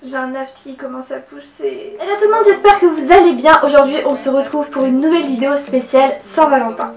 J'ai un aft qui commence à pousser. Hello tout le monde, j'espère que vous allez bien. Aujourd'hui on se retrouve pour une nouvelle vidéo spéciale Saint-Valentin.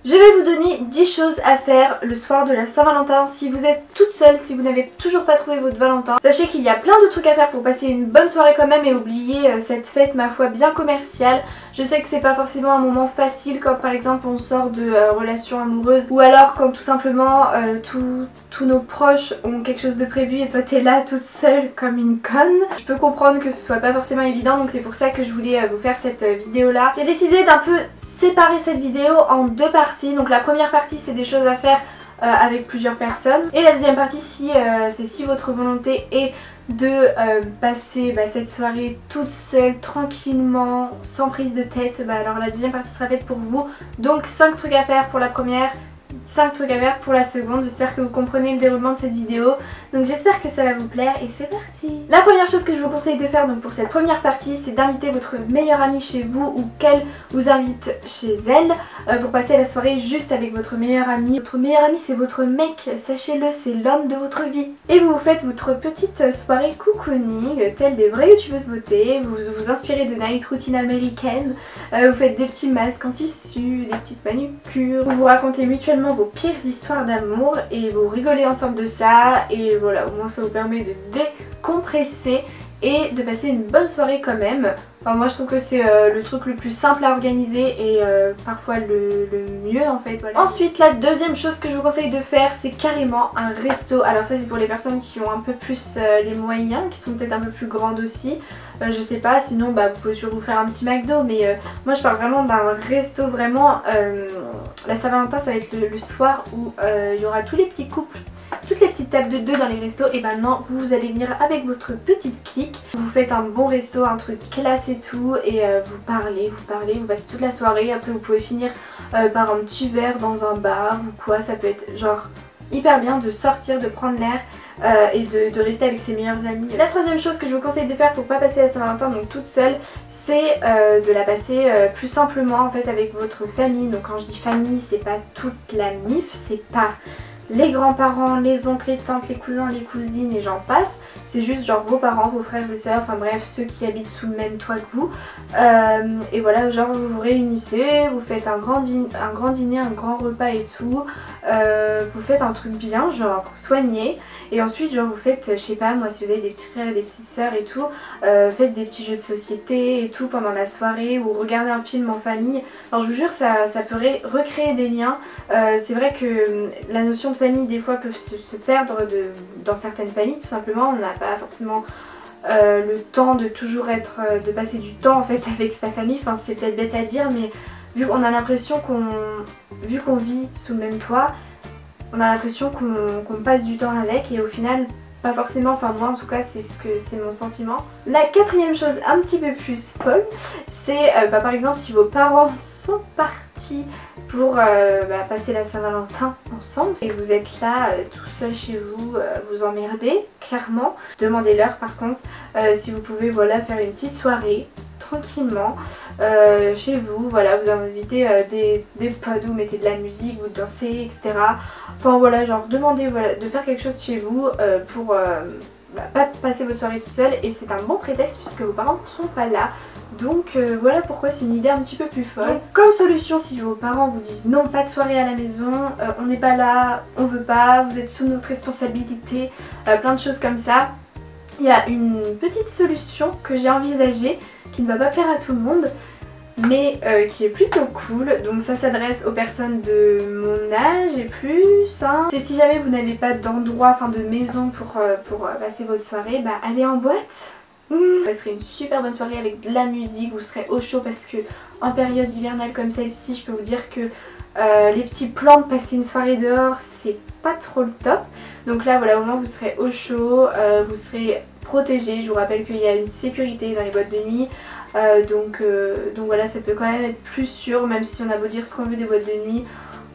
Je vais vous donner 10 choses à faire le soir de la Saint-Valentin. Si vous êtes toute seule, si vous n'avez toujours pas trouvé votre Valentin, sachez qu'il y a plein de trucs à faire pour passer une bonne soirée quand même et oublier cette fête ma foi bien commerciale. Je sais que c'est pas forcément un moment facile quand par exemple on sort de relations amoureuses ou alors quand tout simplement tous nos proches ont quelque chose de prévu et toi t'es là toute seule comme une conne. Je peux comprendre que ce soit pas forcément évident, donc c'est pour ça que je voulais vous faire cette vidéo là. J'ai décidé d'un peu séparer cette vidéo en deux parties. Donc la première partie c'est des choses à faire avec plusieurs personnes et la deuxième partie c'est si votre volonté est de passer cette soirée toute seule, tranquillement, sans prise de tête, alors la deuxième partie sera faite pour vous. Donc 5 trucs à faire pour la première, 5 trucs à faire pour la seconde. J'espère que vous comprenez le déroulement de cette vidéo. Donc j'espère que ça va vous plaire et c'est parti. La première chose que je vous conseille de faire donc pour cette première partie, c'est d'inviter votre meilleure amie chez vous ou qu'elle vous invite chez elle pour passer la soirée juste avec votre meilleure amie. Votre meilleur ami c'est votre mec, sachez-le, c'est l'homme de votre vie. Et vous faites votre petite soirée cocooning, telle des vraies youtubeuses beauté. Vous vous inspirez de night routine américaine, vous faites des petits masques en tissu, des petites manucures, vous vous racontez mutuellement vos pires histoires d'amour et vous rigolez ensemble de ça et voilà, au moins ça vous permet de décompresser et de passer une bonne soirée quand même. Enfin, moi je trouve que c'est le truc le plus simple à organiser et parfois le mieux en fait, voilà. Ensuite la deuxième chose que je vous conseille de faire c'est carrément un resto. Alors ça c'est pour les personnes qui ont un peu plus les moyens, qui sont peut-être un peu plus grandes aussi, je sais pas, sinon vous pouvez toujours vous faire un petit McDo, mais moi je parle vraiment d'un resto vraiment. La Saint-Valentin ça va être le soir où il y aura tous les petits couples, toutes les petites tables de 2 dans les restos et maintenant vous allez venir avec votre petite clique. Vous faites un bon resto, un truc classe et tout et vous parlez, vous passez toute la soirée. Après vous pouvez finir par un petit verre dans un bar ou quoi. Ça peut être genre hyper bien de sortir, de prendre l'air et de rester avec ses meilleurs amis. La troisième chose que je vous conseille de faire pour pas passer la Saint-Valentin donc toute seule, c'est de la passer plus simplement en fait avec votre famille. Donc quand je dis famille, c'est pas toute la mif, c'est pas les grands-parents, les oncles, les tantes, les cousins, les cousines et j'en passe. C'est juste genre vos parents, vos frères et sœurs, enfin bref ceux qui habitent sous le même toit que vous. Et voilà, genre vous vous réunissez, vous faites un grand dîner, un grand repas et tout. Vous faites un truc bien, genre soigné. Et ensuite genre vous faites, je sais pas moi, si vous avez des petits frères et des petites sœurs et tout, faites des petits jeux de société et tout pendant la soirée ou regardez un film en famille. Alors je vous jure ça peut recréer des liens. C'est vrai que la notion de famille des fois peut se perdre dans certaines familles tout simplement. On n'a pas forcément le temps de toujours de passer du temps en fait avec sa famille. Enfin c'est peut-être bête à dire mais vu qu'on a l'impression vu qu'on vit sous le même toit, on a l'impression qu'on passe du temps avec et au final pas forcément, enfin moi en tout cas c'est mon sentiment. La quatrième chose un petit peu plus folle, c'est par exemple si vos parents sont partis pour passer la Saint-Valentin ensemble et vous êtes là tout seul chez vous, vous emmerdez clairement. Demandez-leur par contre si vous pouvez voilà faire une petite soirée tranquillement chez vous, voilà vous invitez des potes, vous mettez de la musique, vous dansez etc. Enfin voilà, genre demandez voilà, de faire quelque chose chez vous pour pas passer vos soirées toute seule et c'est un bon prétexte puisque vos parents ne sont pas là. Donc voilà pourquoi c'est une idée un petit peu plus folle. Donc, comme solution, si vos parents vous disent non, pas de soirée à la maison, on n'est pas là, on veut pas, vous êtes sous notre responsabilité, plein de choses comme ça, il y a une petite solution que j'ai envisagée qui ne va pas plaire à tout le monde mais qui est plutôt cool. Donc ça s'adresse aux personnes de mon âge et plus hein. C'est si jamais vous n'avez pas d'endroit, enfin de maison pour passer votre soirée, allez en boîte. Ça serait une super bonne soirée avec de la musique, vous serez au chaud parce que en période hivernale comme celle-ci je peux vous dire que les petits plans de passer une soirée dehors c'est pas trop le top. Donc là voilà, au moins vous serez au chaud, vous serez protégé. Je vous rappelle qu'il y a une sécurité dans les boîtes de nuit. Donc voilà, ça peut quand même être plus sûr même si on a beau dire ce qu'on veut des boîtes de nuit.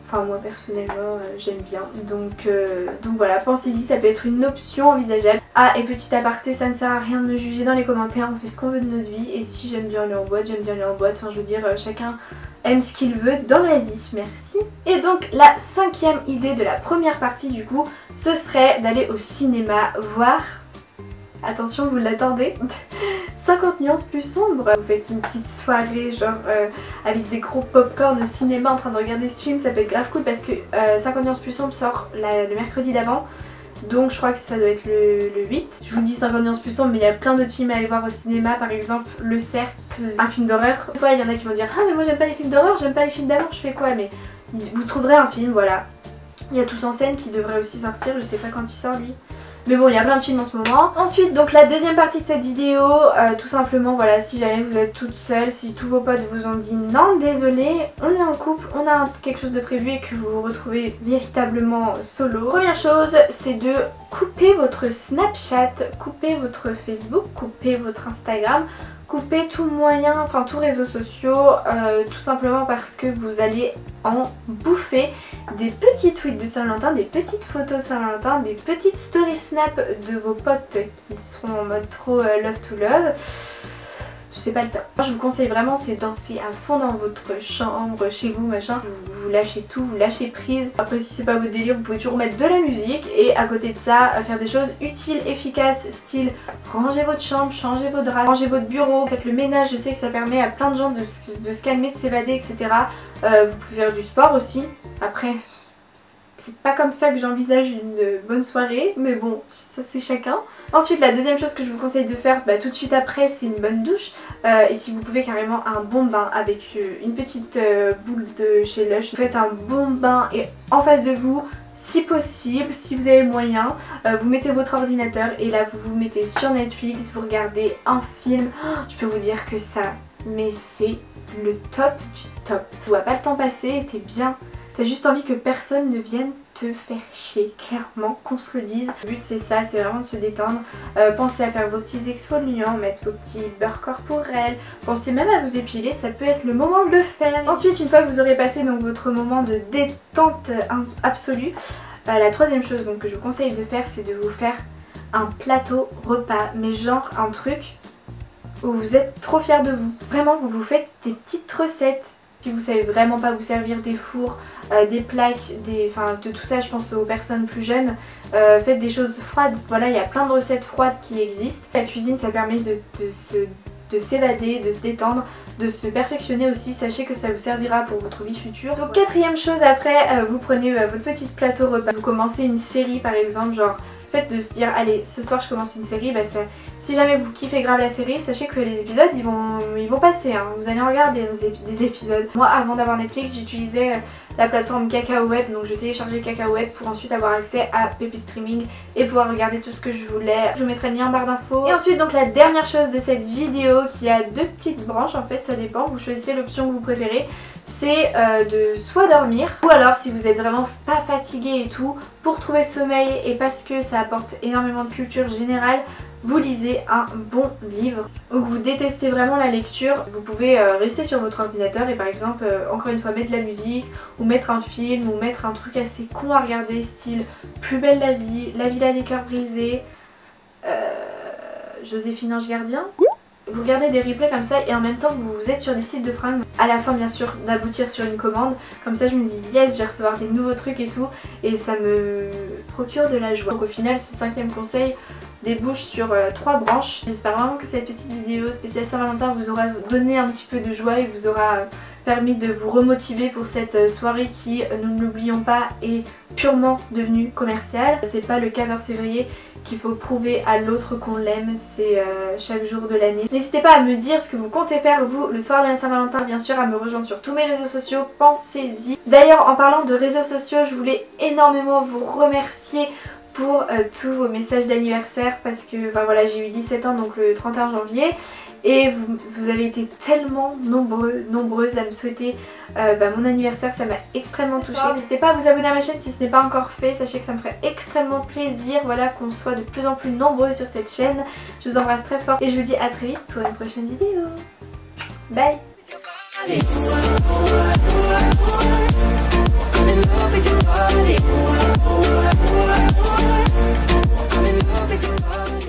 Enfin moi personnellement j'aime bien. Donc voilà, pensez-y, ça peut être une option envisageable. Ah, et petit aparté, ça ne sert à rien de me juger dans les commentaires, on fait ce qu'on veut de notre vie et si j'aime bien aller en boîte, j'aime bien aller en boîte, enfin je veux dire chacun aime ce qu'il veut dans la vie, merci. Et donc la 5e idée de la première partie du coup, ce serait d'aller au cinéma voir, attention vous l'attendez, 50 nuances plus sombres. Vous faites une petite soirée genre avec des gros popcorn au cinéma en train de regarder ce film, ça peut être grave cool parce que 50 nuances plus sombres sort le mercredi d'avant. Donc je crois que ça doit être le 8. Je vous dis 50 nuances plus sombres mais il y a plein d'autres films à aller voir au cinéma. Par exemple Le Cercle, un film d'horreur. Des fois il y en a qui vont dire ah mais moi j'aime pas les films d'horreur, j'aime pas les films d'amour, je fais quoi? Mais vous trouverez un film, voilà. Il y a Tous en scène qui devrait aussi sortir, je sais pas quand il sort lui. Mais bon, il y a plein de films en ce moment. Ensuite, donc la deuxième partie de cette vidéo, tout simplement, voilà, si jamais vous êtes toute seule, si tous vos potes vous ont dit non, désolé, on est en couple, on a quelque chose de prévu et que vous vous retrouvez véritablement solo. Première chose, c'est de couper votre Snapchat, couper votre Facebook, couper votre Instagram, couper tout moyen, enfin tout réseaux sociaux, tout simplement parce que vous allez en bouffer des petits tweets de Saint-Valentin, des petites photos Saint-Valentin, des petites story snap de vos potes qui seront en mode trop love to love. C'est pas le temps. Je vous conseille vraiment, c'est danser à fond dans votre chambre, chez vous, machin. Vous lâchez tout, vous lâchez prise. Après si c'est pas votre délire, vous pouvez toujours mettre de la musique et à côté de ça, faire des choses utiles, efficaces, style ranger votre chambre, changer vos draps, ranger votre bureau, faites le ménage. Je sais que ça permet à plein de gens de se calmer, de s'évader, etc. Vous pouvez faire du sport aussi. Après, c'est pas comme ça que j'envisage une bonne soirée, mais bon, ça c'est chacun. Ensuite, la deuxième chose que je vous conseille de faire tout de suite après, c'est une bonne douche. Et si vous pouvez carrément un bon bain avec une petite boule de chez Lush. Vous faites un bon bain et en face de vous, si possible, si vous avez moyen, vous mettez votre ordinateur et là vous vous mettez sur Netflix, vous regardez un film. Je peux vous dire que ça, mais c'est le top du top. Tu vois pas le temps passer et t'es bien. T'as juste envie que personne ne vienne te faire chier, clairement, qu'on se le dise. Le but c'est ça, c'est vraiment de se détendre. Pensez à faire vos petits exfoliants, mettre vos petits beurres corporels. Pensez même à vous épiler, ça peut être le moment de le faire. Ensuite, une fois que vous aurez passé donc votre moment de détente absolue, la troisième chose donc, que je vous conseille de faire, c'est de vous faire un plateau repas. Mais genre un truc où vous êtes trop fiers de vous. Vraiment, vous vous faites des petites recettes. Si vous savez vraiment pas vous servir des fours, des plaques, de tout ça, je pense aux personnes plus jeunes, faites des choses froides. Voilà, il y a plein de recettes froides qui existent. La cuisine, ça permet de s'évader, de se détendre, de se perfectionner aussi. Sachez que ça vous servira pour votre vie future. Donc quatrième chose après, vous prenez votre petit plateau repas. Vous commencez une série par exemple, genre le fait de se dire allez ce soir je commence une série, si jamais vous kiffez grave la série, sachez que les épisodes ils vont passer, hein. Vous allez regarder des épisodes. Moi avant d'avoir Netflix j'utilisais la plateforme Kakao-Web, donc je téléchargeais Kakao-Web pour ensuite avoir accès à Pepi Streaming et pouvoir regarder tout ce que je voulais. Je vous mettrai le lien en barre d'infos. Et ensuite donc la dernière chose de cette vidéo qui a deux petites branches, en fait ça dépend, vous choisissez l'option que vous préférez. C'est de soit dormir ou alors si vous êtes vraiment pas fatigué et tout, pour trouver le sommeil et parce que ça apporte énormément de culture générale, vous lisez un bon livre. Ou que vous détestez vraiment la lecture, vous pouvez rester sur votre ordinateur et par exemple encore une fois mettre de la musique ou mettre un film ou mettre un truc assez con à regarder style Plus belle la vie, La villa des cœurs brisés, Joséphine Ange Gardien. Vous regardez des replays comme ça et en même temps vous êtes sur des sites de fringues. À la fin bien sûr d'aboutir sur une commande. Comme ça je me dis yes, je vais recevoir des nouveaux trucs et tout. Et ça me procure de la joie. Donc au final ce cinquième conseil débouche sur 3 branches. J'espère vraiment que cette petite vidéo spéciale Saint-Valentin vous aura donné un petit peu de joie et vous aura permis de vous remotiver pour cette soirée qui, nous ne l'oublions pas, est purement devenue commerciale. C'est pas le 14 février qu'il faut prouver à l'autre qu'on l'aime, c'est chaque jour de l'année. N'hésitez pas à me dire ce que vous comptez faire vous le soir de la Saint-Valentin, bien sûr à me rejoindre sur tous mes réseaux sociaux, pensez-y. D'ailleurs en parlant de réseaux sociaux, je voulais énormément vous remercier pour tous vos messages d'anniversaire parce que voilà, j'ai eu 17 ans donc le 31 janvier et vous avez été tellement nombreuses à me souhaiter mon anniversaire, ça m'a extrêmement touchée. N'hésitez pas à vous abonner à ma chaîne si ce n'est pas encore fait, sachez que ça me ferait extrêmement plaisir voilà, qu'on soit de plus en plus nombreux sur cette chaîne. Je vous embrasse très fort et je vous dis à très vite pour une prochaine vidéo. Bye. love with your body. I'm in love with your body.